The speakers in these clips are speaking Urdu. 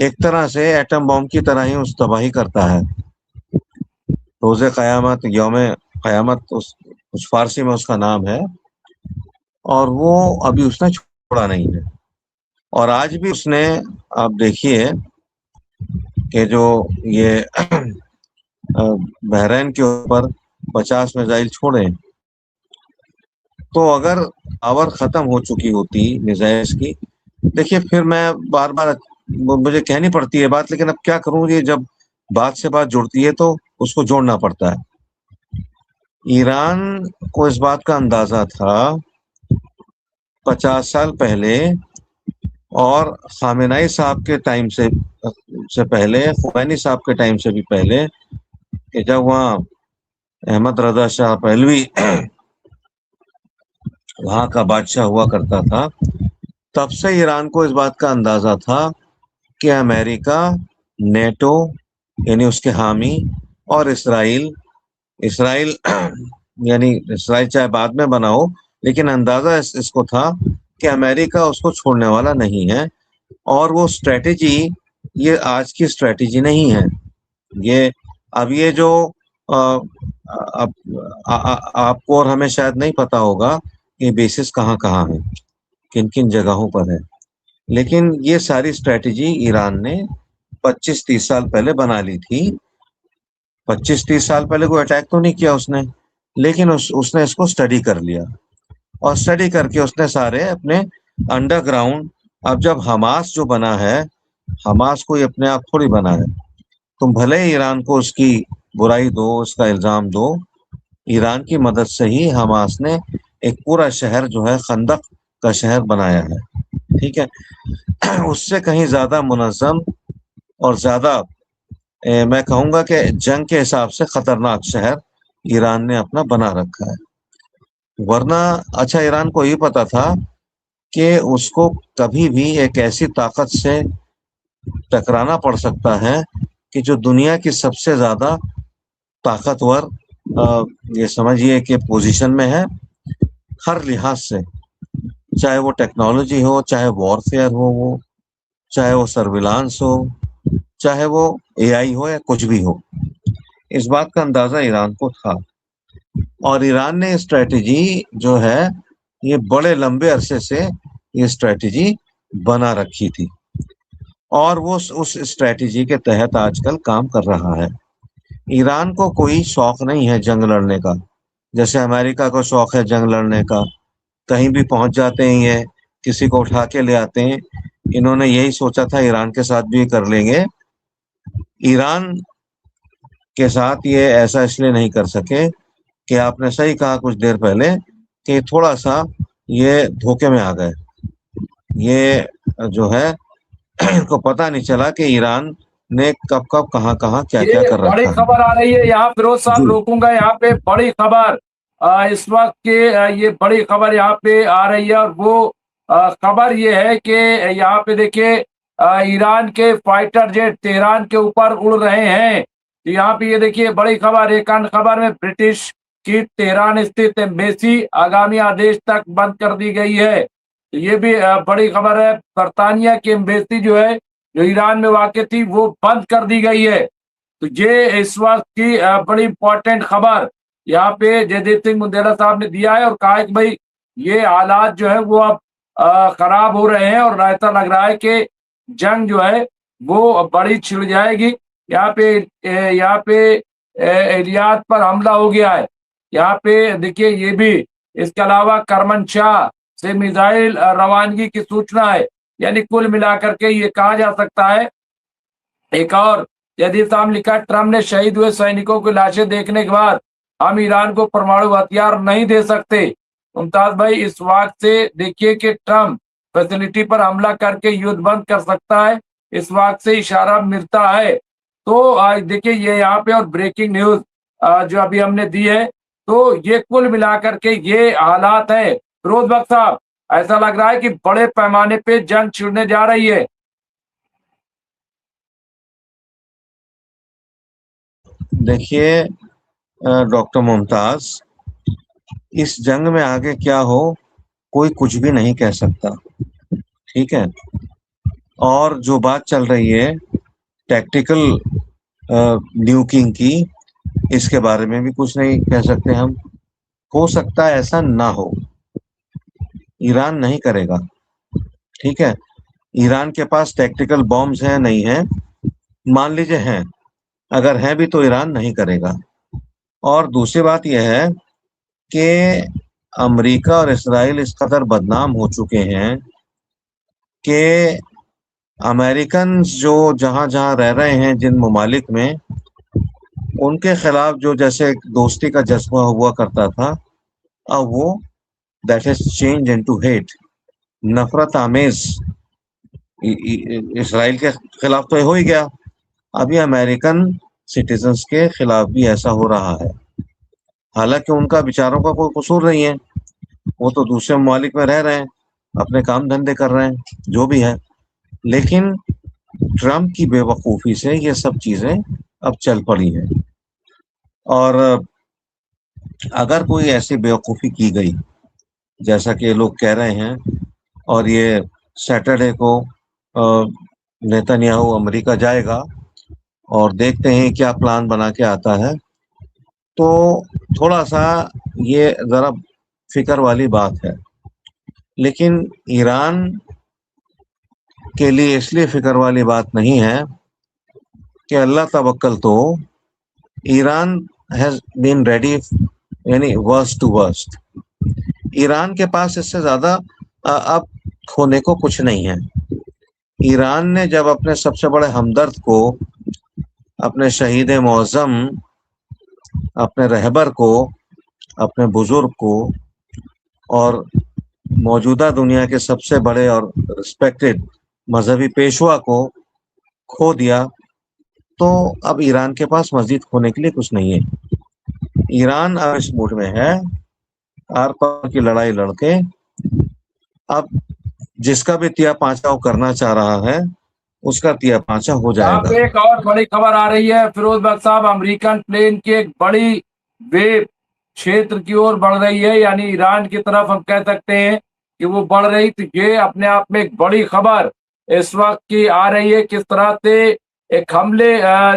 ایک طرح سے ایٹم بم کی طرح ہی اس تباہی کرتا ہے. روز قیامت، یوم قیامت اس فارسی میں اس کا نام ہے، اور وہ ابھی اس نے چھوڑا نہیں ہے. اور آج بھی اس نے، آپ دیکھیے کہ جو یہ بحرین کے اوپر 50 میزائل چھوڑے، تو اگر پاور ختم ہو چکی ہوتی میزائلس کی، دیکھیے پھر میں بار بار مجھے کہنی پڑتی ہے بات، لیکن اب کیا کروں، یہ جب بات سے بات جڑتی ہے تو اس کو جوڑنا پڑتا ہے. ایران کو اس بات کا اندازہ تھا 50 سال پہلے، اور خامنہئی صاحب کے ٹائم سے پہلے، خمینی صاحب کے ٹائم سے بھی پہلے، کہ جب وہاں احمد رضا شاہ پہلوی وہاں کا بادشاہ ہوا کرتا تھا، تب سے ایران کو اس بات کا اندازہ تھا کہ امریکہ، نیٹو یعنی اس کے حامی، اور اسرائیل یعنی اسرائیل چاہے بعد میں بنا ہو، لیکن اندازہ اس کو تھا کہ امریکہ اس کو چھوڑنے والا نہیں ہے. اور وہ اسٹریٹجی یہ آج کی اسٹریٹجی نہیں ہے. یہ جو آپ کو اور ہمیں شاید نہیں پتا ہوگا کہ بیسس کہاں کہاں ہے، کن کن جگہوں پر ہے، لیکن یہ ساری اسٹریٹجی ایران نے 25-30 سال پہلے بنا لی تھی. 25-30 سال پہلے کوئی اٹیک تو نہیں کیا اس نے، لیکن اس نے اس کو اسٹڈی کر لیا، اور اسٹڈی کر کے اس نے سارے اپنے انڈر گراؤنڈ. اب جب حماس جو بنا ہے، حماس کوئی اپنے آپ تھوڑی بنا ہے. تم بھلے ایران کو اس کی برائی دو، اس کا الزام دو، ایران کی مدد سے ہی حماس نے ایک پورا شہر جو ہے خندق کا شہر بنایا ہے. ٹھیک ہے، اس سے کہیں زیادہ منظم اور زیادہ میں کہوں گا کہ جنگ کے حساب سے خطرناک شہر ایران نے اپنا بنا رکھا ہے. ورنہ اچھا، ایران کو یہ پتا تھا کہ اس کو کبھی بھی ایک ایسی طاقت سے ٹکرانا پڑ سکتا ہے کہ جو دنیا کی سب سے زیادہ طاقتور یہ سمجھیے کہ پوزیشن میں ہے ہر لحاظ سے، چاہے وہ ٹیکنالوجی ہو، چاہے وار فیئر ہو، وہ چاہے وہ سرویلانس ہو، چاہے وہ اے آئی ہو، یا کچھ بھی ہو. اس بات کا اندازہ ایران کو تھا، اور ایران نے اسٹریٹجی جو ہے یہ بڑے لمبے عرصے سے یہ اسٹریٹجی بنا رکھی تھی، اور وہ اس اسٹریٹجی کے تحت آج کل کام کر رہا ہے. ایران کو کوئی شوق نہیں ہے جنگ لڑنے کا، جیسے امریکہ کو شوق ہے جنگ لڑنے کا. کہیں بھی پہنچ جاتے ہیں، یہ کسی کو اٹھا کے لے آتے ہیں. انہوں نے یہی سوچا تھا ایران کے ساتھ بھی کر لیں گے. ایران کے ساتھ یہ ایسا اس لیے نہیں کر سکے کہ آپ نے صحیح کہا کچھ دیر پہلے کہ تھوڑا سا یہ دھوکے میں آ گئے. یہ جو ہے ان کو پتہ نہیں چلا کہ ایران نے کب کہاں کیا یہ کر بڑی رکھا خبر آ رہی ہے یہاں، فیروز صاحب جی. روکوں گا یہاں پہ. بڑی خبر اس وقت کے یہ بڑی خبر یہاں پہ آ رہی ہے، اور وہ خبر یہ ہے کہ یہاں پہ دیکھیے ایران کے فائٹر جیٹ تہران کے اوپر اڑ رہے ہیں. یہاں پہ یہ دیکھیے بڑی خبر، ایک ان خبر میں برٹش کی تہران استھت ایمبیسی آگامی آدیش تک بند کر دی گئی ہے. یہ بھی بڑی خبر ہے. برطانیہ کی ایمبیسی جو ہے جو ایران میں واقع تھی وہ بند کر دی گئی ہے. تو یہ اس وقت کی بڑی امپورٹنٹ خبر یہاں پہ جیدیپ سنگھ منڈیلا صاحب نے دیا ہے، اور کہا ہے کہ بھائی یہ حالات جو ہے وہ اب خراب ہو رہے ہیں، اور ایسا لگ رہا ہے کہ جنگ جو ہے وہ بڑی چھڑ جائے گی. یہاں پہ ایریات پر حملہ ہو گیا ہے. یہاں پہ دیکھیے یہ بھی، اس کے علاوہ کرمن شاہ سے میزائل روانگی کی سوچنا ہے. یعنی کل ملا کر کے یہ کہا جا سکتا ہے. ایک اور جدید صاحب لکھا، ٹرمپ نے شہید ہوئے سینکوں کی لاشیں دیکھنے کے بعد ہم ایران کو پرمانو ہتھیار نہیں دے سکتے. ممتاز بھائی اس وقت سے دیکھیے کہ ٹرمپ فیسلٹی پر حملہ کر کے یدھ بند کر سکتا ہے، اس وقت سے اشارہ ملتا ہے. تو دیکھیے یہ یہاں پہ اور بریکنگ نیوز جو ابھی ہم نے دی ہے، تو یہ کل ملا کر کے یہ حالات ہیں. فیروز بخش صاحب ایسا لگ رہا ہے کہ بڑے پیمانے پہ جنگ چھڑنے جا رہی ہے. دیکھیے ڈاکٹر ممتاز، اس جنگ میں آگے کیا ہو کوئی کچھ بھی نہیں کہہ سکتا. ٹھیک ہے، اور جو بات چل رہی ہے ٹیکٹیکل نیوکنگ کی، اس کے بارے میں بھی کچھ نہیں کہہ سکتے ہم. ہو سکتا ہے ایسا نہ ہو، ایران نہیں کرے گا. ٹھیک ہے، ایران کے پاس ٹیکٹیکل بامز ہیں نہیں ہیں، مان لیجئے ہیں، اگر ہیں بھی تو ایران نہیں کرے گا. اور دوسری بات یہ ہے کہ امریکہ اور اسرائیل اس قدر بدنام ہو چکے ہیں کہ امریکنز جو جہاں جہاں رہ رہے ہیں جن ممالک میں، ان کے خلاف جو جیسے ایک دوستی کا جذبہ ہوا کرتا تھا، اب وہ that is change into hate, نفرت آمیز. اسرائیل کے خلاف تو یہ ہو ہی گیا، ابھی امریکن سٹیزنز کے خلاف بھی ایسا ہو رہا ہے. حالانکہ ان کا بیچاروں کا کوئی قصور نہیں ہے، وہ تو دوسرے ممالک میں رہ رہے ہیں، اپنے کام دھندے کر رہے ہیں، جو بھی ہے. لیکن ٹرمپ کی بے وقوفی سے یہ سب چیزیں اب چل پڑی ہیں. اور اگر کوئی ایسی بے وقوفی کی گئی جیسا کہ لوگ کہہ رہے ہیں، اور یہ سیٹرڈے کو نیتن یاہو امریکہ جائے گا اور دیکھتے ہیں کیا پلان بنا کے آتا ہے، تو تھوڑا سا یہ ذرا فکر والی بات ہے. لیکن ایران کے لیے اس لیے فکر والی بات نہیں ہے کہ اللہ توکل تو ایران ہیز بین ریڈی، یعنی ورسٹ ٹو ورسٹ. ایران کے پاس اس سے زیادہ اب کھونے کو کچھ نہیں ہے. ایران نے جب اپنے سب سے بڑے ہمدرد کو، اپنے شہید معظم، اپنے رہبر کو، اپنے بزرگ کو، اور موجودہ دنیا کے سب سے بڑے اور رسپیکٹڈ مذہبی پیشوا کو کھو دیا، تو اب ایران کے پاس مزید کھونے کے لیے کچھ نہیں ہے. ایران اب اس موڈ میں ہے آر پار کی لڑائی لڑ کے اب جس کا بھی تیا پانچا وہ کرنا چاہ رہا ہے اس کا تیا پانچا ہو جائے یہاں گا. پہ ایک اور بڑی خبر آ رہی ہے فیروز بخش صاحب، امریکن پلین کی ایک بڑی ویو چھیتر کی اور بڑھ رہی ہے، یعنی ایران کی طرف ہم کہہ سکتے ہیں کہ وہ بڑھ رہی. تو یہ اپنے آپ میں ایک بڑی خبر اس وقت کی آ رہی ہے، کس طرح سے ایک حملے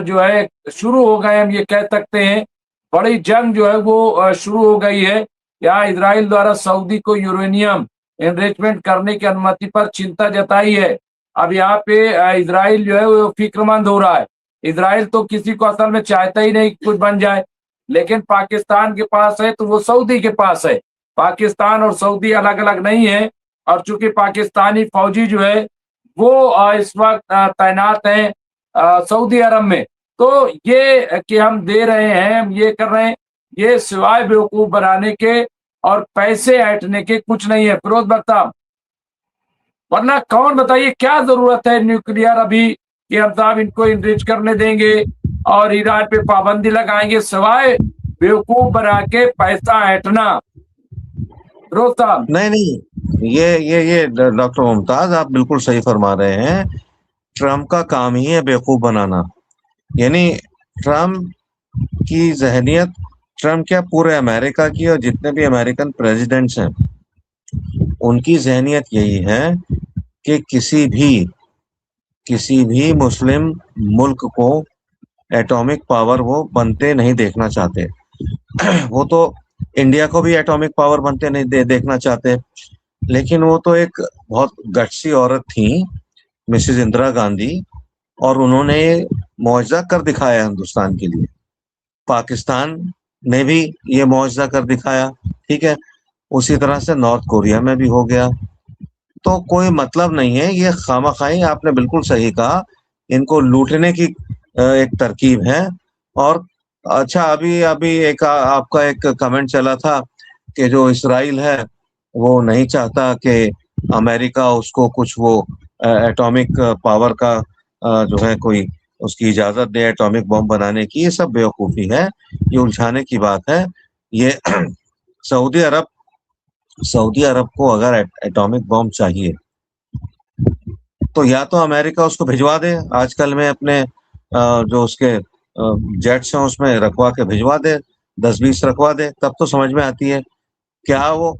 جو ہے شروع ہو گئے، ہم یہ کہہ سکتے ہیں بڑی جنگ جو ہے وہ شروع ہو گئی ہے. یہاں اسرائیل دوارا سعودی کو یورینیم انریچمنٹ کرنے کی انمتی پر چنتا جتائی ہے. اب یہاں پہ اسرائیل جو ہے وہ فکر مند ہو رہا ہے. اسرائیل تو کسی کو اصل میں چاہتا ہی نہیں کچھ بن جائے، لیکن پاکستان کے پاس ہے تو وہ سعودی کے پاس ہے. پاکستان اور سعودی الگ الگ نہیں ہے، اور چونکہ پاکستانی فوجی جو ہے وہ اس وقت تعینات ہیں سعودی عرب میں، تو یہ کہ ہم دے رہے ہیں، ہم یہ کر رہے ہیں، یہ سوائے بیوقوف بنانے کے اور پیسے ایٹنے کے کچھ نہیں ہے فیروز بخش صاحب. ورنہ کون بتائیے کیا ضرورت ہے نیوکلیئر ابھی کہ ہم صاحب ان کو انریچ کرنے دیں گے اور ایران پہ پابندی لگائیں گے، سوائے بیوقوف بنا کے پیسہ ایٹنا. فیروز صاحب نہیں، یہ ڈاکٹر ممتاز آپ بالکل صحیح فرما رہے ہیں. ٹرمپ کا کام ہی ہے بیوقوف بنانا. یعنی ٹرمپ کی ذہنیت، ٹرمپ کیا پورے امریکہ کی اور جتنے بھی امریکن پریزیڈنٹس ہیں ان کی ذہنیت یہی ہے کہ کسی بھی مسلم ملک کو ایٹامک پاور وہ بنتے نہیں دیکھنا چاہتے. وہ تو انڈیا کو بھی ایٹامک پاور بنتے نہیں دیکھنا چاہتے، لیکن وہ تو ایک بہت گٹسی عورت تھیں مسز اندرا گاندھی، اور انہوں نے معجزہ کر دکھایا ہندوستان کے لیے. پاکستان نے بھی یہ معجزہ کر دکھایا، ٹھیک ہے، اسی طرح سے نارتھ کوریا میں بھی ہو گیا. تو کوئی مطلب نہیں ہے، یہ خواہ آپ نے بالکل صحیح کہا، ان کو لوٹنے کی ایک ترکیب ہے. اور اچھا ابھی ایک آپ کا ایک کمنٹ چلا تھا کہ جو اسرائیل ہے وہ نہیں چاہتا کہ امریکہ اس کو کچھ وہ ایٹامک پاور کا جو ہے کوئی اس کی اجازت دے ایٹامک بم بنانے کی. یہ سب بیوقوفی ہے، یہ الجھانے کی بات ہے. یہ سعودی عرب کو اگر ایٹامک بم چاہیے تو یا تو امریکہ اس کو بھجوا دے، آج کل میں اپنے جو اس کے جیٹس ہیں اس میں رکھوا کے بھجوا دے، 10-20 رکھوا دے، تب تو سمجھ میں آتی ہے. کیا وہ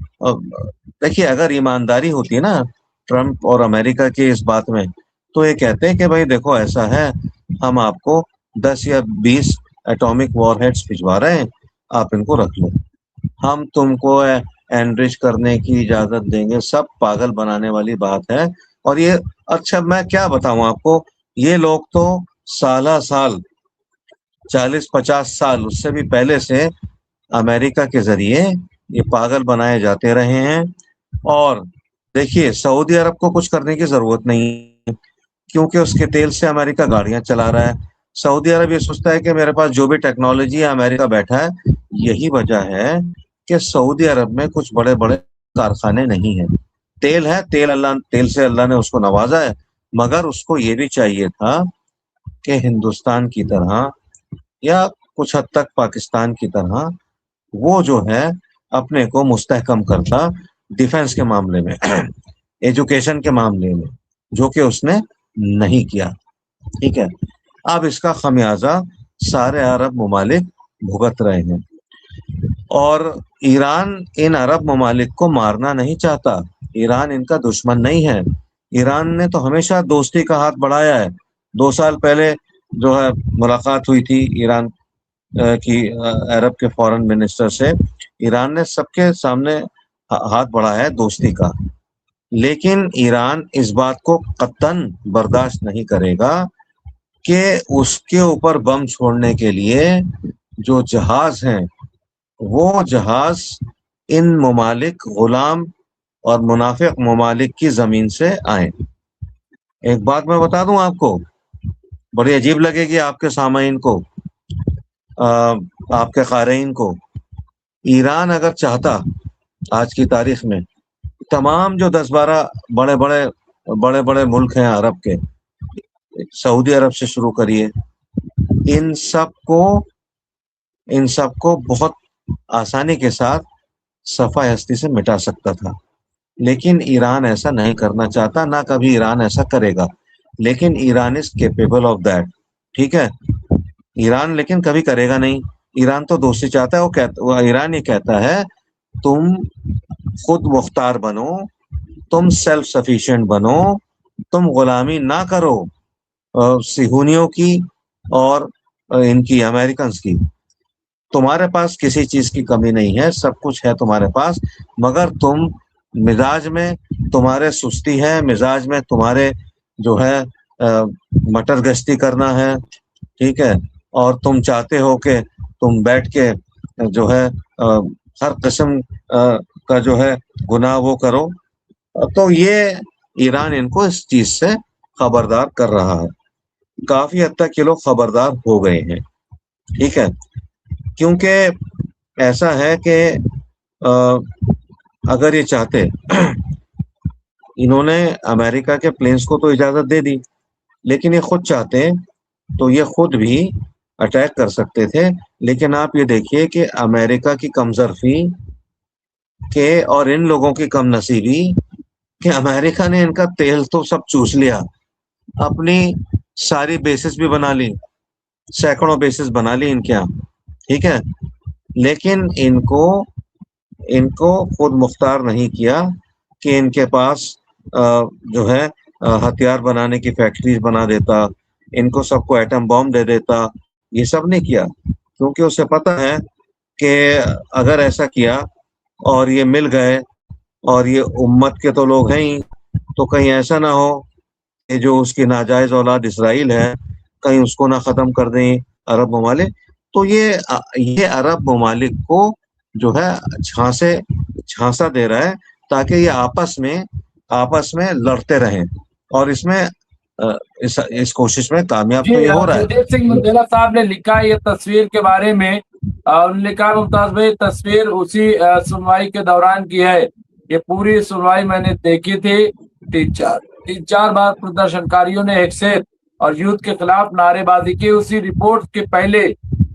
دیکھیے اگر ایمانداری ہوتی ہے نا ٹرمپ اور امریکہ کی اس بات میں تو یہ کہتے ہیں کہ بھائی دیکھو ایسا ہے، ہم آپ کو 10 یا 20 ایٹامک وار ہیڈز بھجوا رہے ہیں، آپ ان کو رکھ لو، ہم تم کو انرچ کرنے کی اجازت دیں گے۔ سب پاگل بنانے والی بات ہے۔ اور یہ اچھا میں کیا بتاؤں آپ کو، یہ لوگ تو سالہ سال 40-50 سال اس سے بھی پہلے سے امریکہ کے ذریعے یہ پاگل بنائے جاتے رہے ہیں۔ اور دیکھیے سعودی عرب کو کچھ کرنے کی ضرورت نہیں ہے، کیونکہ اس کے تیل سے امریکہ گاڑیاں چلا رہا ہے۔ سعودی عرب یہ سوچتا ہے کہ میرے پاس جو بھی ٹیکنالوجی ہے امریکہ بیٹھا ہے۔ یہی وجہ ہے کہ سعودی عرب میں کچھ بڑے بڑے کارخانے نہیں ہیں۔ تیل ہے، تیل سے اللہ نے اس کو نوازا ہے، مگر اس کو یہ بھی چاہیے تھا کہ ہندوستان کی طرح یا کچھ حد تک پاکستان کی طرح وہ جو ہے اپنے کو مستحکم کرتا ڈیفنس کے معاملے میں، ایجوکیشن کے معاملے میں، جو کہ اس نے نہیں کیا۔ ٹھیک ہے، اب اس کا خمیازہ سارے عرب ممالک بھگت رہے ہیں، اور ایران ان عرب ممالک کو مارنا نہیں چاہتا۔ ایران ان کا دشمن نہیں ہے۔ ایران نے تو ہمیشہ دوستی کا ہاتھ بڑھایا ہے۔ 2 سال پہلے جو ہے ملاقات ہوئی تھی ایران کی عرب کے فارن منسٹر سے، ایران نے سب کے سامنے ہاتھ بڑھایا ہے دوستی کا، لیکن ایران اس بات کو قطعاً برداشت نہیں کرے گا کہ اس کے اوپر بم چھوڑنے کے لیے جو جہاز ہیں وہ جہاز ان ممالک غلام اور منافق ممالک کی زمین سے آئیں۔ ایک بات میں بتا دوں آپ کو، بڑی عجیب لگے گی آپ کے سامعین کو، آپ کے قارئین کو۔ ایران اگر چاہتا آج کی تاریخ میں تمام جو 10-12 بڑے بڑے ملک ہیں عرب کے، سعودی عرب سے شروع کریے، ان سب کو بہت آسانی کے ساتھ صفحہ ہستی سے مٹا سکتا تھا، لیکن ایران ایسا نہیں کرنا چاہتا، نہ کبھی ایران ایسا کرے گا۔ لیکن Iran is capable of that, ٹھیک ہے، ایران لیکن کبھی کرے گا نہیں۔ ایران تو دوستی چاہتا ہے، ایران یہ کہتا ہے تم خود مختار بنو، تم سیلف سفیشینٹ بنو، تم غلامی نہ کرو صہیونیوں کی اور ان کی امریکنز کی۔ تمہارے پاس کسی چیز کی کمی نہیں ہے، سب کچھ ہے تمہارے پاس، مگر تم مزاج میں تمہارے سستی ہے، مزاج میں تمہارے جو ہے مٹر گشتی کرنا ہے، ٹھیک ہے، اور تم چاہتے ہو کہ تم بیٹھ کے جو ہے ہر قسم کا جو ہے گناہ وہ کرو۔ تو یہ ایران ان کو اس چیز سے خبردار کر رہا ہے، کافی حد تک یہ لوگ خبردار ہو گئے ہیں، ٹھیک ہے، کیونکہ ایسا ہے کہ اگر یہ چاہتے انہوں نے امریکہ کے پلینز کو تو اجازت دے دی، لیکن یہ خود چاہتے تو یہ خود بھی اٹیک کر سکتے تھے۔ لیکن آپ یہ دیکھیے کہ امریکہ کی کمظرفی کہ اور ان لوگوں کی کم نصیبی کہ امریکہ نے ان کا تیل تو سب چوس لیا، اپنی ساری بیسز بھی بنا لی، سینکڑوں بیسز بنا لی ان کے یہاں، ٹھیک ہے، لیکن ان کو خود مختار نہیں کیا کہ ان کے پاس جو ہے ہتھیار بنانے کی فیکٹریز بنا دیتا، ان کو سب کو ایٹم بم دے دیتا، یہ سب نہیں کیا، کیونکہ اسے پتہ ہے کہ اگر ایسا کیا اور یہ مل گئے اور یہ امت کے تو لوگ ہیں ہی، تو کہیں ایسا نہ ہو کہ جو اس کی ناجائز اولاد اسرائیل ہے کہیں اس کو نہ ختم کر دیں عرب ممالک۔ تو یہ عرب ممالک کو جو ہے جھانسا دے رہا ہے تاکہ یہ آپس میں لڑتے رہیں، اور اس کوشش میں کامیاب تو یہ ہو رہا ہے۔ جگدیپ سنگھ منڈیلا صاحب نے لکھا یہ تصویر کے بارے میں، انہوں نے لکھا ممتاز بھائی تصویر اسی سنوائی کے دوران کی ہے، یہ پوری سنوائی میں نے دیکھی تھی، 3-4 بار پردرشنکاریوں نے ایکسیت اور یوتھ کے خلاف نعرے بازی کی۔ اسی رپورٹ کے پہلے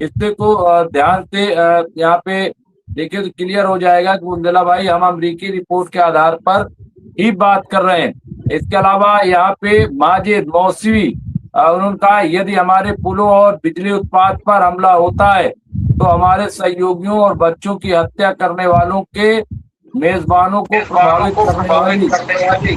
حصے کو دھیان سے یہاں پہ دیکھیں تو کلیئر ہو جائے گا کہ منڈیلا بھائی ہم امریکی رپورٹ کے آدھار پر ہی بات کر رہے ہیں۔ اس کے علاوہ یہاں پہ ماجد موسوی انہوں نے کہا یدی ہمارے پلوں اور بجلی اتپاد پر حملہ ہوتا ہے تو ہمارے سہیوگیوں اور بچوں کی ہتیا کرنے والوں کے میزبانوں کو پربھاوت کرنے والی